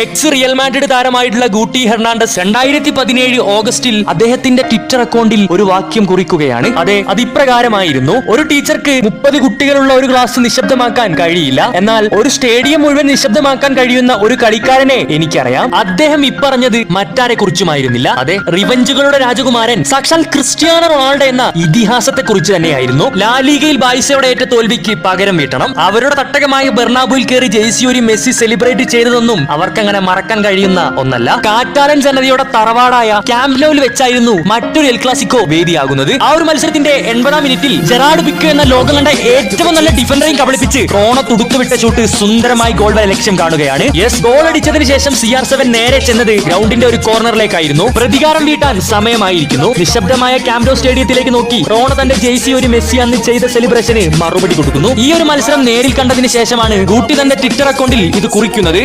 X Real Madrid താരമായിട്ടുള്ള Guti Hernandez 2017 ഓഗസ്റ്റിൽ അദ്ദേഹത്തിന്റെ ട്വിറ്റർ അക്കൗണ്ടിൽ ഒരു വാക്യം കുറിക്കുകയാണ്. അത് ഇപ്രകാരമായിരുന്നു: ഒരു ടീച്ചർക്ക് 30 കുട്ടികളുള്ള ഒരു ക്ലാസ് നിശബ്ദമാക്കാൻ കഴിയില്ല, എന്നാൽ ഒരു സ്റ്റേഡിയം മുഴുവൻ നിശബ്ദമാക്കാൻ കഴിയുന്ന ഒരു കളിക്കാരനെ എനിക്കറിയാം. അദ്ദേഹം ഇപ്പറഞ്ഞത് മറ്റാരെ കുറിച്ചുമായിരുന്നില്ല, റിവഞ്ചുകളുടെ രാജകുമാരൻ സാക്ഷാൽ ക്രിസ്ത്യാനോ റൊണാൾഡോ എന്ന ഇതിഹാസത്തെ കുറിച്ച് തന്നെയായിരുന്നു. ലാലിഗയിൽ ബാഴ്സയോടെ ഏറ്റ തോൽവിക്ക് പകരം വീട്ടണം. അവരുടെ തട്ടകമായ ബെർണാബുയിൽ കയറി ജേഴ്സിയൊരു മെസ്സി സെലിബ്രേറ്റ് ചെയ്തതൊന്നും അവർക്ക് അങ്ങനെ മറക്കാൻ കഴിയുന്ന ഒന്നല്ല. കാറ്റാലൻ ജനതയുടെ തറവാടായ ക്യാമ്പ് നോവിൽ വെച്ചായിരുന്നു മറ്റൊരു എൽ ക്ലാസിക്കോ വേദിയാകുന്നത്. ആ ഒരു മത്സരത്തിന്റെ 80-ാം മിനിറ്റിൽ ജെറാർഡ് പിക്കേ എന്ന ലോകം കണ്ട ഏറ്റവും നല്ല ഡിഫൻഡറെയും കബളിപ്പിച്ച് റോണ തുടുത്തുവിട്ട ഷൂട്ട് സുന്ദരമായി ഗോൾ വരെ ലക്ഷ്യം കാണുകയാണ്. ഗോൾ അടിച്ചതിന് ശേഷം CR7 നേരെ ചെന്നത് ഗ്രൗണ്ടിന്റെ ഒരു കോർണറിലേക്കായിരുന്നു. പ്രതികാരം വീട്ടാൻ സമയമായിരിക്കുന്നു. നിശബ്ദമായ ക്യാമ്പ് നോ സ്റ്റേഡിയത്തിലേക്ക് നോക്കി റോണ തന്റെ ജേഴ്സി ഒരു മെസ്സി അന്ന് ചെയ്ത സെലിബ്രേഷന് മറുപടി കൊടുക്കുന്നു. ഈ ഒരു മത്സരം നേരിൽ കണ്ടതിന് ശേഷമാണ് ഗൂട്ടി തന്റെ ട്വിറ്റർ അക്കൗണ്ടിൽ ഇത് കുറിക്കുന്നത്.